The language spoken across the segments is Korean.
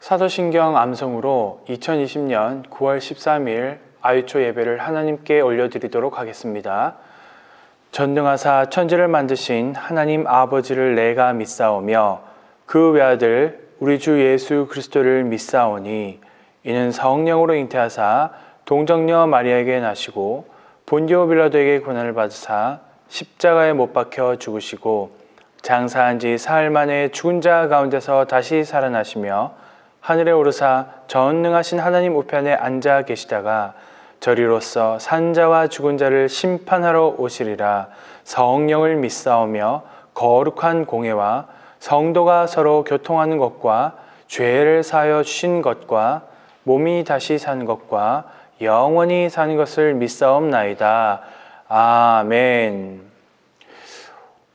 사도신경 암송으로 2020년 9월 13일 아유초 예배를 하나님께 올려드리도록 하겠습니다. 전능하사 천지를 만드신 하나님 아버지를 내가 믿사오며 그 외아들 우리 주 예수 그리스도를 믿사오니 이는 성령으로 잉태하사 동정녀 마리아에게 나시고 본디오 빌라도에게 고난을 받으사 십자가에 못 박혀 죽으시고 장사한 지 사흘 만에 죽은 자 가운데서 다시 살아나시며 하늘에 오르사 전능하신 하나님 우편에 앉아 계시다가 저리로서 산 자와 죽은 자를 심판하러 오시리라. 성령을 믿사오며 거룩한 공회와 성도가 서로 교통하는 것과 죄를 사하여 주신 것과 몸이 다시 산 것과 영원히 사는 것을 믿사옵나이다. 아멘.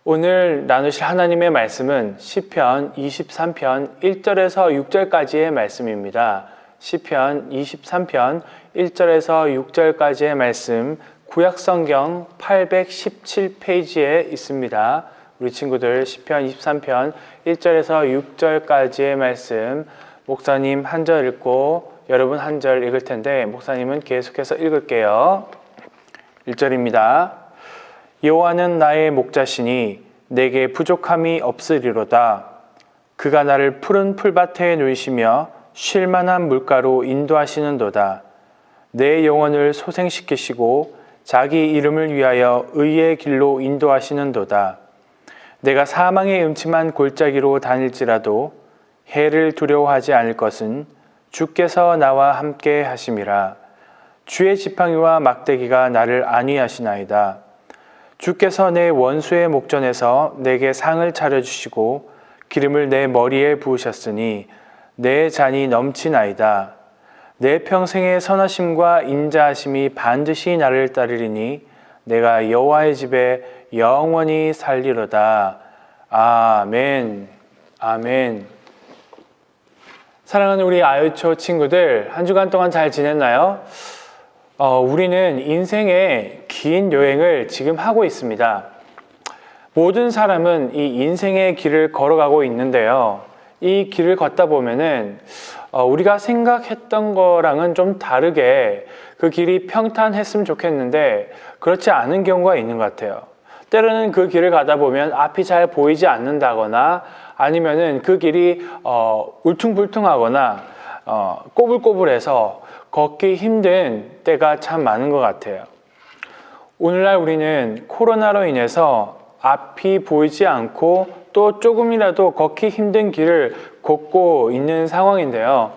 오늘 나누실 하나님의 말씀은 시편 23편 1절에서 6절까지의 말씀입니다. 시편 23편 1절에서 6절까지의 말씀 구약성경 817페이지에 있습니다. 우리 친구들 시편 23편 1절에서 6절까지의 말씀 목사님 한 절 읽고 여러분 한 절 읽을 텐데 목사님은 계속해서 읽을게요. 1절입니다. 여호와는 나의 목자시니 내게 부족함이 없으리로다. 그가 나를 푸른 풀밭에 누이시며 쉴만한 물가로 인도하시는도다. 내 영혼을 소생시키시고 자기 이름을 위하여 의의 길로 인도하시는도다. 내가 사망의 음침한 골짜기로 다닐지라도 해를 두려워하지 않을 것은 주께서 나와 함께 하심이라. 주의 지팡이와 막대기가 나를 안위하시나이다. 주께서 내 원수의 목전에서 내게 상을 차려주시고 기름을 내 머리에 부으셨으니 내 잔이 넘치나이다. 내 평생의 선하심과 인자하심이 반드시 나를 따르리니 내가 여호와의 집에 영원히 살리로다. 아멘. 아멘. 사랑하는 우리 아유초 친구들, 한 주간 동안 잘 지냈나요? 우리는 인생의 긴 여행을 지금 하고 있습니다. 모든 사람은 이 인생의 길을 걸어가고 있는데요. 이 길을 걷다 보면은 우리가 생각했던 거랑은 좀 다르게 그 길이 평탄했으면 좋겠는데 그렇지 않은 경우가 있는 것 같아요. 때로는 그 길을 가다 보면 앞이 잘 보이지 않는다거나 아니면은 그 길이 울퉁불퉁하거나 꼬불꼬불해서 걷기 힘든 때가 참 많은 것 같아요. 오늘날 우리는 코로나로 인해서 앞이 보이지 않고 또 조금이라도 걷기 힘든 길을 걷고 있는 상황인데요.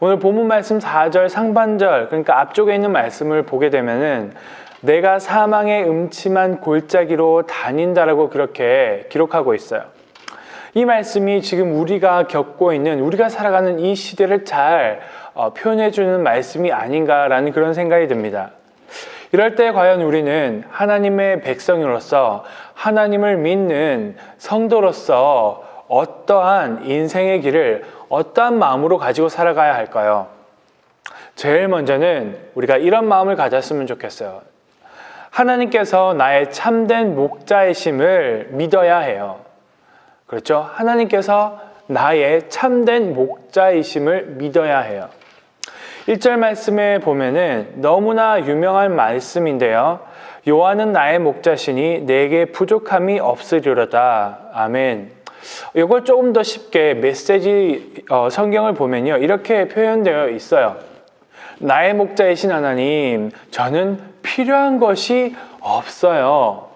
오늘 본문 말씀 4절 상반절, 그러니까 앞쪽에 있는 말씀을 보게 되면은 내가 사망의 음침한 골짜기로 다닌다라고 그렇게 기록하고 있어요. 이 말씀이 지금 우리가 겪고 있는, 우리가 살아가는 이 시대를 잘 표현해주는 말씀이 아닌가라는 그런 생각이 듭니다. 이럴 때 과연 우리는 하나님의 백성으로서 하나님을 믿는 성도로서 어떠한 인생의 길을 어떠한 마음으로 가지고 살아가야 할까요? 제일 먼저는 우리가 이런 마음을 가졌으면 좋겠어요. 하나님께서 나의 참된 목자이심을 믿어야 해요. 그렇죠? 하나님께서 나의 참된 목자이심을 믿어야 해요. 1절 말씀에 보면은 너무나 유명한 말씀인데요. 여호와는 나의 목자시니 내게 부족함이 없으리로다. 아멘. 이걸 조금 더 쉽게 메시지 성경을 보면요. 이렇게 표현되어 있어요. 나의 목자이신 하나님, 저는 필요한 것이 없어요.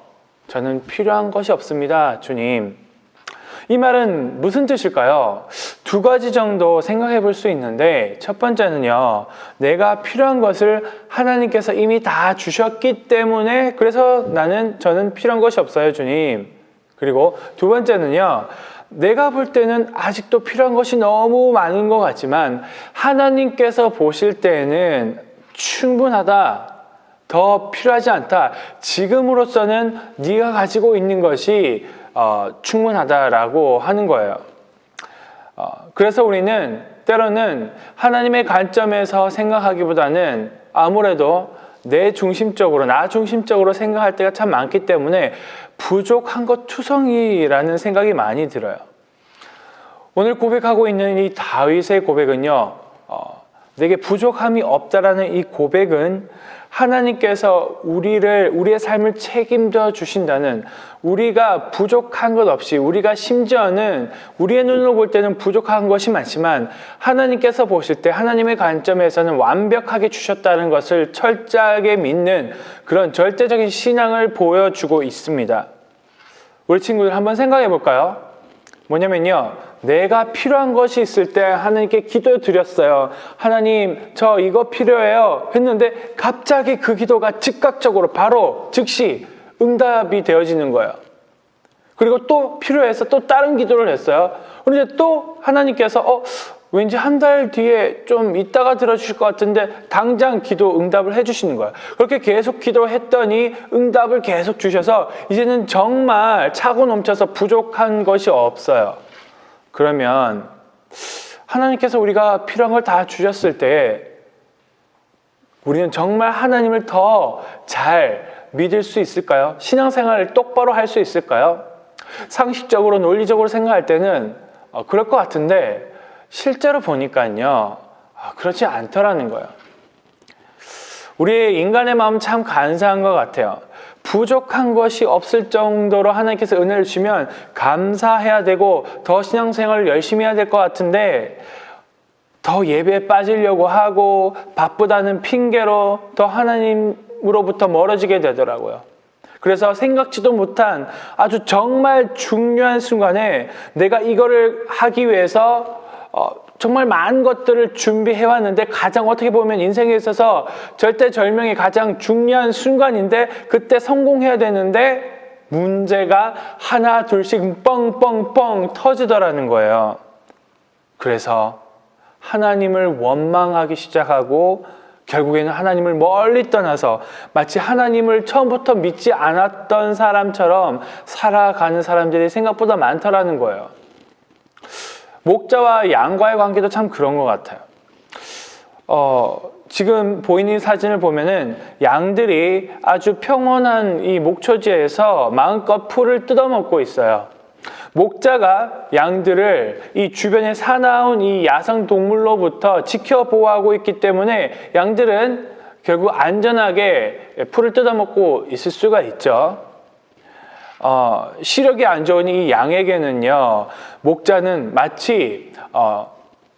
저는 필요한 것이 없습니다, 주님. 이 말은 무슨 뜻일까요? 두 가지 정도 생각해 볼 수 있는데 첫 번째는요. 내가 필요한 것을 하나님께서 이미 다 주셨기 때문에 그래서 저는 필요한 것이 없어요, 주님. 그리고 두 번째는요. 내가 볼 때는 아직도 필요한 것이 너무 많은 것 같지만 하나님께서 보실 때에는 충분하다. 더 필요하지 않다. 지금으로서는 네가 가지고 있는 것이 충분하다라고 하는 거예요. 그래서 우리는 때로는 하나님의 관점에서 생각하기보다는 아무래도 내 중심적으로, 나 중심적으로 생각할 때가 참 많기 때문에 부족한 것 투성이라는 생각이 많이 들어요. 오늘 고백하고 있는 이 다윗의 고백은요, 내게 부족함이 없다라는 이 고백은 하나님께서 우리의 삶을 책임져 주신다는, 우리가 부족한 것 없이, 우리가 심지어는 우리의 눈으로 볼 때는 부족한 것이 많지만 하나님께서 보실 때 하나님의 관점에서는 완벽하게 주셨다는 것을 철저하게 믿는 그런 절대적인 신앙을 보여주고 있습니다. 우리 친구들 한번 생각해 볼까요? 뭐냐면요, 내가 필요한 것이 있을 때 하나님께 기도 드렸어요. 하나님, 저 이거 필요해요 했는데 갑자기 그 기도가 즉각적으로 바로 즉시 응답이 되어지는 거예요. 그리고 또 필요해서 또 다른 기도를 했어요. 그런데 또 하나님께서 왠지 한 달 뒤에 좀 있다가 들어주실 것 같은데 당장 기도 응답을 해주시는 거예요. 그렇게 계속 기도했더니 응답을 계속 주셔서 이제는 정말 차고 넘쳐서 부족한 것이 없어요. 그러면 하나님께서 우리가 필요한 걸 다 주셨을 때 우리는 정말 하나님을 더 잘 믿을 수 있을까요? 신앙생활을 똑바로 할 수 있을까요? 상식적으로 논리적으로 생각할 때는 그럴 것 같은데 실제로 보니까요, 그렇지 않더라는 거예요. 우리 인간의 마음 참 간사한 것 같아요. 부족한 것이 없을 정도로 하나님께서 은혜를 주시면 감사해야 되고 더 신앙생활을 열심히 해야 될 것 같은데 더 예배에 빠지려고 하고 바쁘다는 핑계로 더 하나님으로부터 멀어지게 되더라고요. 그래서 생각지도 못한 아주 정말 중요한 순간에 내가 이거를 하기 위해서 정말 많은 것들을 준비해왔는데 가장 어떻게 보면 인생에 있어서 절대절명의 가장 중요한 순간인데 그때 성공해야 되는데 문제가 하나 둘씩 뻥뻥뻥 터지더라는 거예요. 그래서 하나님을 원망하기 시작하고 결국에는 하나님을 멀리 떠나서 마치 하나님을 처음부터 믿지 않았던 사람처럼 살아가는 사람들이 생각보다 많더라는 거예요. 목자와 양과의 관계도 참 그런 것 같아요. 지금 보이는 사진을 보면은 양들이 아주 평온한 이 목초지에서 마음껏 풀을 뜯어먹고 있어요. 목자가 양들을 이 주변에 사나운 이 야생 동물로부터 지켜 보호하고 있기 때문에 양들은 결국 안전하게 풀을 뜯어먹고 있을 수가 있죠. 시력이 안 좋은 이 양에게는요, 목자는 마치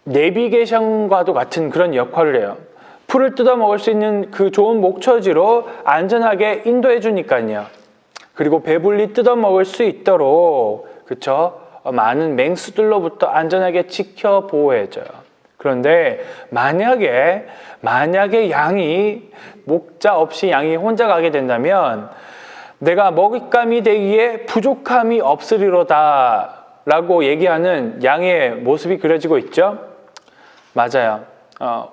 내비게이션과도 같은 그런 역할을 해요. 풀을 뜯어 먹을 수 있는 그 좋은 목초지로 안전하게 인도해 주니까요. 그리고 배불리 뜯어 먹을 수 있도록, 그쵸? 많은 맹수들로부터 안전하게 지켜 보호해줘요. 그런데 만약에 양이, 목자 없이 양이 혼자 가게 된다면 내가 먹잇감이 되기에 부족함이 없으리로다 라고 얘기하는 양의 모습이 그려지고 있죠. 맞아요.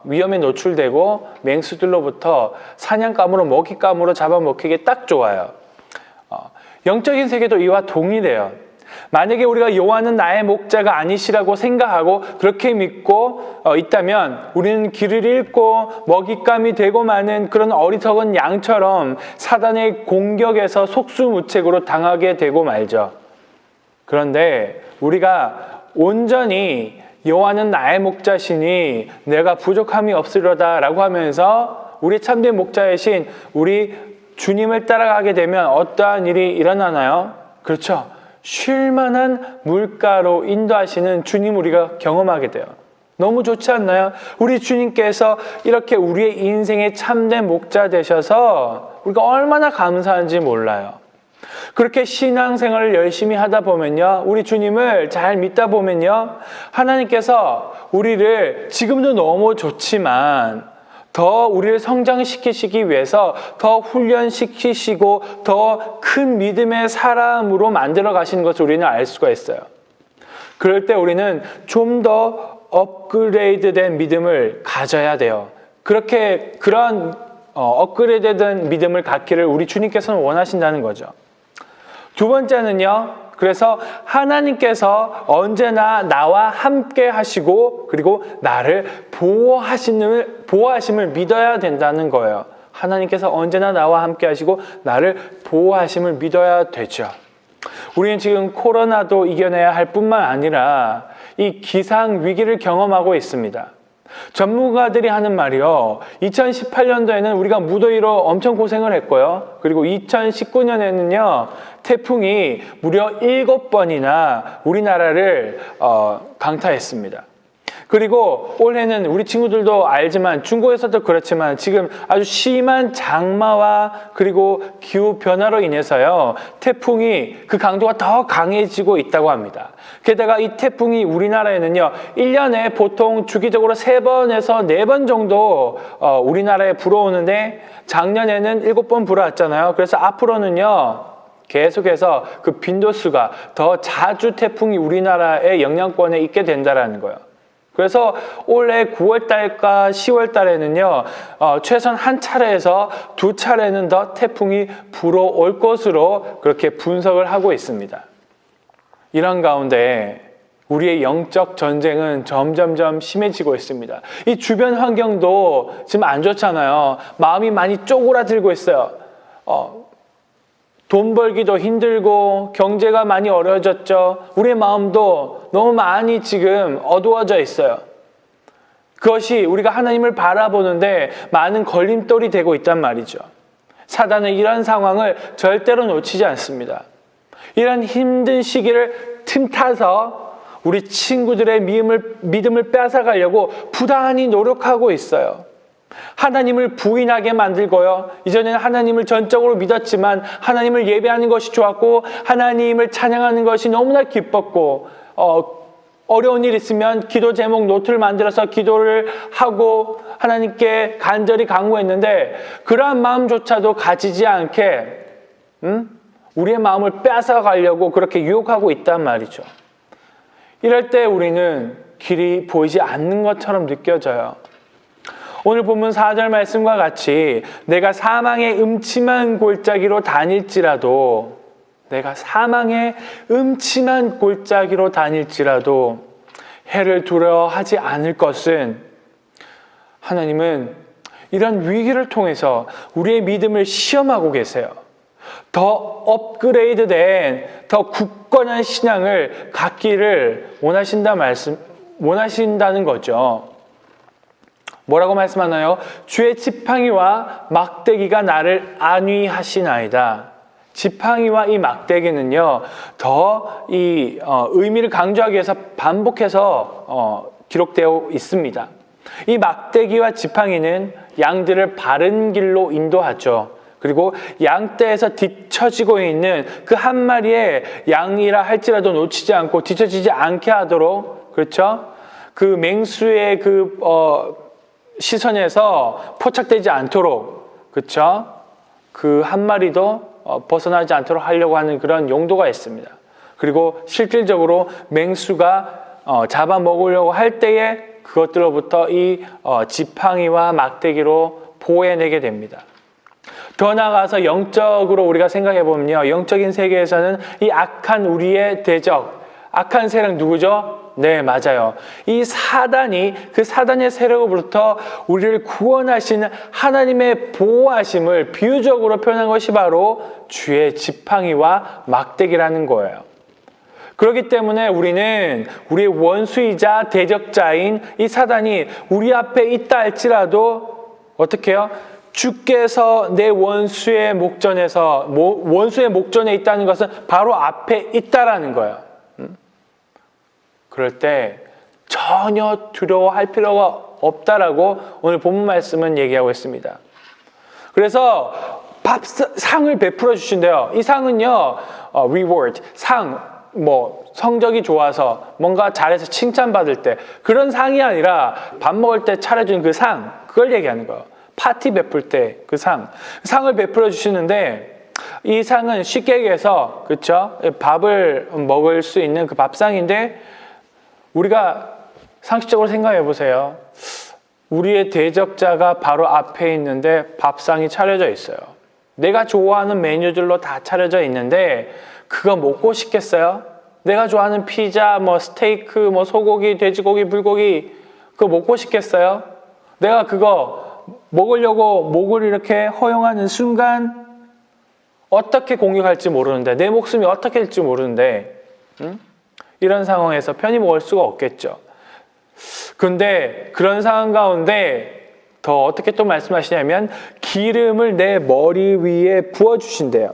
위험에 노출되고 맹수들로부터 사냥감으로 먹잇감으로 잡아먹히기 딱 좋아요. 영적인 세계도 이와 동일해요. 만약에 우리가 여호와는 나의 목자가 아니시라고 생각하고 그렇게 믿고 있다면 우리는 길을 잃고 먹잇감이 되고 마는 그런 어리석은 양처럼 사단의 공격에서 속수무책으로 당하게 되고 말죠. 그런데 우리가 온전히 여호와는 나의 목자시니 내가 부족함이 없으리로다 라고 하면서 우리 참된 목자이신 우리 주님을 따라가게 되면 어떠한 일이 일어나나요? 그렇죠. 쉴만한 물가로 인도하시는 주님 우리가 경험하게 돼요. 너무 좋지 않나요? 우리 주님께서 이렇게 우리의 인생의 참된 목자 되셔서 우리가 얼마나 감사한지 몰라요. 그렇게 신앙생활을 열심히 하다 보면요, 우리 주님을 잘 믿다 보면요, 하나님께서 우리를 지금도 너무 좋지만 더 우리를 성장시키시기 위해서 더 훈련시키시고 더 큰 믿음의 사람으로 만들어 가시는 것을 우리는 알 수가 있어요. 그럴 때 우리는 좀 더 업그레이드된 믿음을 가져야 돼요. 그런 업그레이드된 믿음을 갖기를 우리 주님께서는 원하신다는 거죠. 두 번째는요, 그래서 하나님께서 언제나 나와 함께 하시고 그리고 나를 보호하심을 믿어야 된다는 거예요. 하나님께서 언제나 나와 함께 하시고 나를 보호하심을 믿어야 되죠. 우리는 지금 코로나도 이겨내야 할 뿐만 아니라 이 기상 위기를 경험하고 있습니다. 전문가들이 하는 말이요. 2018년도에는 우리가 무더위로 엄청 고생을 했고요. 그리고 2019년에는요. 태풍이 무려 7번이나 우리나라를 강타했습니다. 그리고 올해는 우리 친구들도 알지만 중국에서도 그렇지만 지금 아주 심한 장마와 그리고 기후 변화로 인해서요. 태풍이 그 강도가 더 강해지고 있다고 합니다. 게다가 이 태풍이 우리나라에는요. 1년에 보통 주기적으로 3번에서 4번 정도 우리나라에 불어오는데 작년에는 7번 불어왔잖아요. 그래서 앞으로는요. 계속해서 그 빈도수가 더 자주 태풍이 우리나라의 영향권에 있게 된다라는 거예요. 그래서 올해 9월 달과 10월 달에는요, 최소한 한 차례에서 2차례는 더 태풍이 불어올 것으로 그렇게 분석을 하고 있습니다. 이런 가운데 우리의 영적 전쟁은 점점점 심해지고 있습니다. 이 주변 환경도 지금 안 좋잖아요. 마음이 많이 쪼그라들고 있어요. 돈 벌기도 힘들고 경제가 많이 어려워졌죠. 우리의 마음도 너무 많이 지금 어두워져 있어요. 그것이 우리가 하나님을 바라보는데 많은 걸림돌이 되고 있단 말이죠. 사단은 이런 상황을 절대로 놓치지 않습니다. 이런 힘든 시기를 틈타서 우리 친구들의 믿음을 뺏어가려고 부단히 노력하고 있어요. 하나님을 부인하게 만들고요. 이전에는 하나님을 전적으로 믿었지만 하나님을 예배하는 것이 좋았고 하나님을 찬양하는 것이 너무나 기뻤고 어려운 일 있으면 기도 제목 노트를 만들어서 기도를 하고 하나님께 간절히 간구했는데 그러한 마음조차도 가지지 않게 우리의 마음을 뺏어가려고 그렇게 유혹하고 있단 말이죠. 이럴 때 우리는 길이 보이지 않는 것처럼 느껴져요. 오늘 본문 4절 말씀과 같이 내가 사망의 음침한 골짜기로 다닐지라도 해를 두려워하지 않을 것은 하나님은 이런 위기를 통해서 우리의 믿음을 시험하고 계세요. 더 업그레이드된 더 굳건한 신앙을 갖기를 원하신다는 거죠. 뭐라고 말씀하나요? 주의 지팡이와 막대기가 나를 안위하시나이다. 지팡이와 이 막대기는요, 더 이 의미를 강조하기 위해서 반복해서 기록되어 있습니다. 이 막대기와 지팡이는 양들을 바른 길로 인도하죠. 그리고 양떼에서 뒤처지고 있는 그 한 마리의 양이라 할지라도 놓치지 않고 뒤처지지 않게 하도록, 그렇죠? 그 맹수의 시선에서 포착되지 않도록, 그렇죠? 그 한 마리도 벗어나지 않도록 하려고 하는 그런 용도가 있습니다. 그리고 실질적으로 맹수가 잡아먹으려고 할 때에 그것들로부터 이 지팡이와 막대기로 보호해내게 됩니다. 더 나아가서 영적으로 우리가 생각해 보면요, 영적인 세계에서는 이 악한 우리의 대적, 악한 세력 누구죠? 네, 맞아요. 이 사단이 그 사단의 세력으로부터 우리를 구원하시는 하나님의 보호하심을 비유적으로 표현한 것이 바로 주의 지팡이와 막대기라는 거예요. 그렇기 때문에 우리는 우리의 원수이자 대적자인 이 사단이 우리 앞에 있다 할지라도 어떻게 해요? 주께서 내 원수의 목전에 있다는 것은 바로 앞에 있다라는 거예요. 그럴 때 전혀 두려워할 필요가 없다라고 오늘 본문 말씀은 얘기하고 있습니다. 그래서 상을 베풀어 주신대요. 이 상은요, reward, 성적이 좋아서 뭔가 잘해서 칭찬받을 때 그런 상이 아니라 밥 먹을 때 차려준 그 상, 그걸 얘기하는 거예요. 파티 베풀 때 그 상을 베풀어 주시는데 이 상은 쉽게 얘기해서, 그렇죠? 밥을 먹을 수 있는 그 밥상인데 우리가 상식적으로 생각해 보세요. 우리의 대적자가 바로 앞에 있는데 밥상이 차려져 있어요. 내가 좋아하는 메뉴들로 다 차려져 있는데 그거 먹고 싶겠어요? 내가 좋아하는 피자, 스테이크, 소고기, 돼지고기, 불고기 그거 먹고 싶겠어요? 내가 그거 먹으려고 목을 이렇게 허용하는 순간 어떻게 공격할지 모르는데, 내 목숨이 어떻게 될지 모르는데, 이런 상황에서 편히 먹을 수가 없겠죠. 근데 그런 상황 가운데 더 어떻게 또 말씀하시냐면 기름을 내 머리 위에 부어주신대요.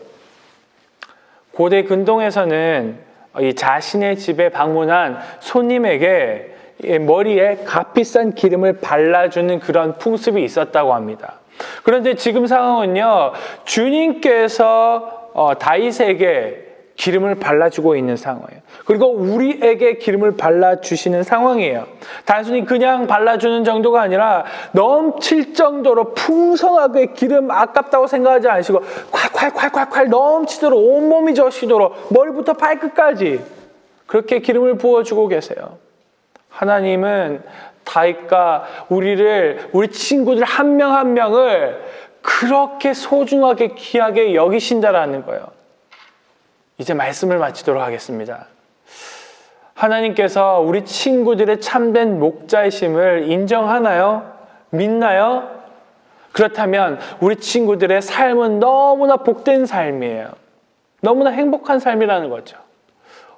고대 근동에서는 이 자신의 집에 방문한 손님에게 머리에 값비싼 기름을 발라주는 그런 풍습이 있었다고 합니다. 그런데 지금 상황은요, 주님께서 다윗에게 기름을 발라주고 있는 상황이에요. 그리고 우리에게 기름을 발라주시는 상황이에요. 단순히 그냥 발라주는 정도가 아니라 넘칠 정도로 풍성하게 기름 아깝다고 생각하지 않으시고 콸콸콸콸콸 넘치도록 온몸이 젖히도록 머리부터 발끝까지 그렇게 기름을 부어주고 계세요. 하나님은 다윗과 우리 친구들 한 명 한 명을 그렇게 소중하게 귀하게 여기신다라는 거예요. 이제 말씀을 마치도록 하겠습니다. 하나님께서 우리 친구들의 참된 목자이심을 인정하나요? 믿나요? 그렇다면 우리 친구들의 삶은 너무나 복된 삶이에요. 너무나 행복한 삶이라는 거죠.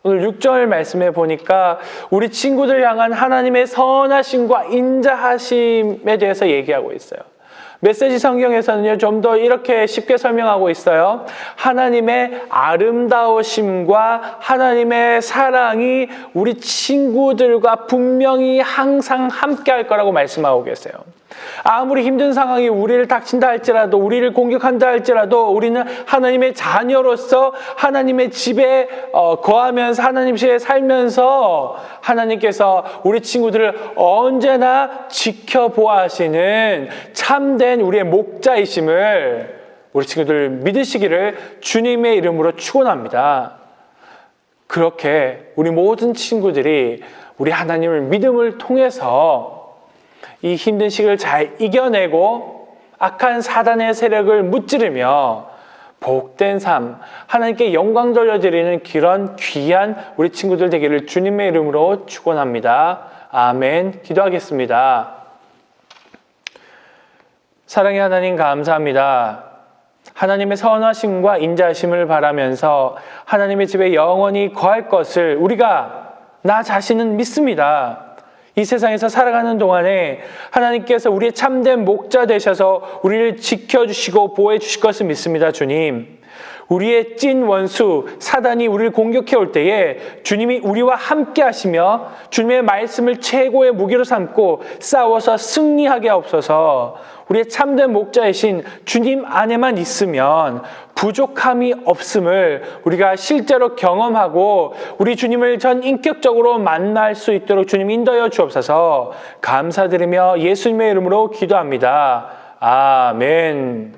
오늘 6절 말씀에 보니까 우리 친구들 향한 하나님의 선하심과 인자하심에 대해서 얘기하고 있어요. 메시지 성경에서는요, 좀 더 이렇게 쉽게 설명하고 있어요. 하나님의 아름다우심과 하나님의 사랑이 우리 친구들과 분명히 항상 함께 할 거라고 말씀하고 계세요. 아무리 힘든 상황이 우리를 닥친다 할지라도, 우리를 공격한다 할지라도 우리는 하나님의 자녀로서 하나님의 집에 거하면서 하나님 집에 살면서 하나님께서 우리 친구들을 언제나 지켜보아하시는 참된 우리의 목자이심을 우리 친구들 믿으시기를 주님의 이름으로 축원합니다. 그렇게 우리 모든 친구들이 우리 하나님을 믿음을 통해서 이 힘든 시기를 잘 이겨내고 악한 사단의 세력을 무찌르며 복된 삶, 하나님께 영광 돌려드리는 그런 귀한 우리 친구들 되기를 주님의 이름으로 축원합니다. 아멘. 기도하겠습니다. 사랑의 하나님 감사합니다. 하나님의 선하심과 인자하심을 바라면서 하나님의 집에 영원히 거할 것을 우리가 나 자신은 믿습니다. 이 세상에서 살아가는 동안에 하나님께서 우리의 참된 목자 되셔서 우리를 지켜주시고 보호해 주실 것을 믿습니다. 주님, 우리의 찐 원수 사단이 우리를 공격해 올 때에 주님이 우리와 함께 하시며 주님의 말씀을 최고의 무기로 삼고 싸워서 승리하게 하옵소서. 우리의 참된 목자이신 주님 안에만 있으면 부족함이 없음을 우리가 실제로 경험하고 우리 주님을 전 인격적으로 만날 수 있도록 주님 인도하여 주옵소서. 감사드리며 예수님의 이름으로 기도합니다. 아멘.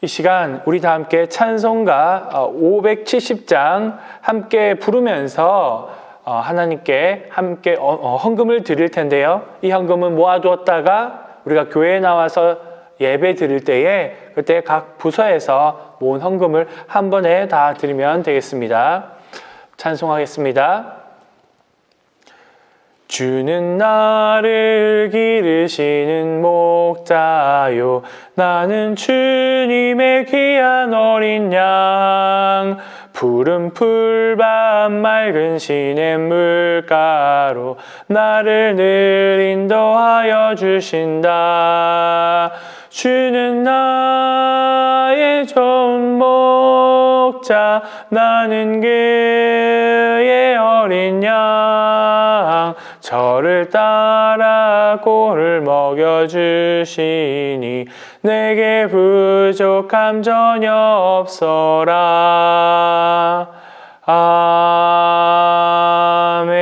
이 시간 우리 다 함께 찬송가 570장 함께 부르면서 하나님께 함께 헌금을 드릴 텐데요. 이 헌금은 모아두었다가 우리가 교회에 나와서 예배 드릴 때에 그때 각 부서에서 모은 헌금을 한 번에 다 드리면 되겠습니다. 찬송하겠습니다. 주는 나를 기르시는 목자요, 나는 주님의 귀한 어린 양. 푸른 풀밭 맑은 시냇물가로 나를 늘 인도하여 주신다. 주는 나의 좋은 목자, 나는 그의 어린 양. 저를 따라 꼴을 먹여주시니 내게 부족함 전혀 없어라. 아멘.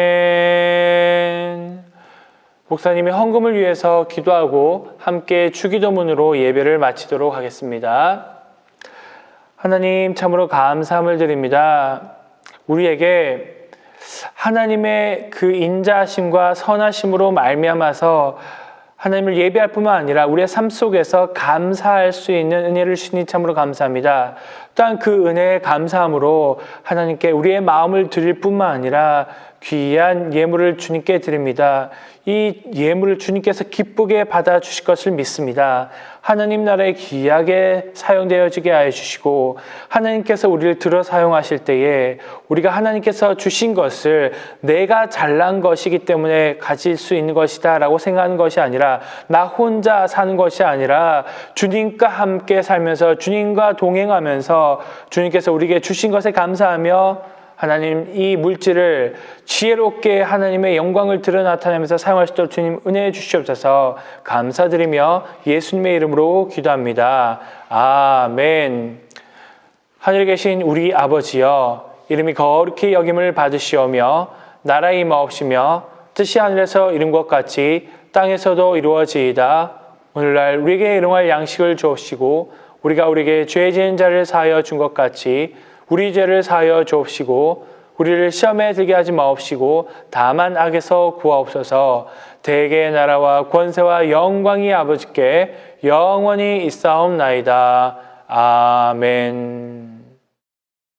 목사님이 헌금을 위해서 기도하고 함께 주기도문으로 예배를 마치도록 하겠습니다. 하나님, 참으로 감사함을 드립니다. 우리에게 하나님의 그 인자하심과 선하심으로 말미암아서 하나님을 예배할 뿐만 아니라 우리의 삶 속에서 감사할 수 있는 은혜를 주시니 참으로 감사합니다. 또한 그 은혜에 감사함으로 하나님께 우리의 마음을 드릴 뿐만 아니라 귀한 예물을 주님께 드립니다. 이 예물을 주님께서 기쁘게 받아주실 것을 믿습니다. 하나님 나라에 귀하게 사용되어지게 하여 주시고 하나님께서 우리를 들어 사용하실 때에 우리가 하나님께서 주신 것을 내가 잘난 것이기 때문에 가질 수 있는 것이다 라고 생각하는 것이 아니라 나 혼자 사는 것이 아니라 주님과 함께 살면서 주님과 동행하면서 주님께서 우리에게 주신 것에 감사하며 하나님 이 물질을 지혜롭게 하나님의 영광을 드러 나타내면서 사용할 수 있도록 주님 은혜해 주시옵소서. 감사드리며 예수님의 이름으로 기도합니다. 아멘. 하늘에 계신 우리 아버지여, 이름이 거룩히 여김을 받으시오며 나라의 임하옵시며 뜻이 하늘에서 이룬 것 같이 땅에서도 이루어지이다. 오늘날 우리에게 일용할 양식을 주옵시고 우리가 우리에게 죄 지은 자를 사하여 준 것 같이 우리 죄를 사하여 주옵시고 우리를 시험에 들게 하지 마옵시고 다만 악에서 구하옵소서. 대개의 나라와 권세와 영광이 아버지께 영원히 있사옵나이다. 아멘.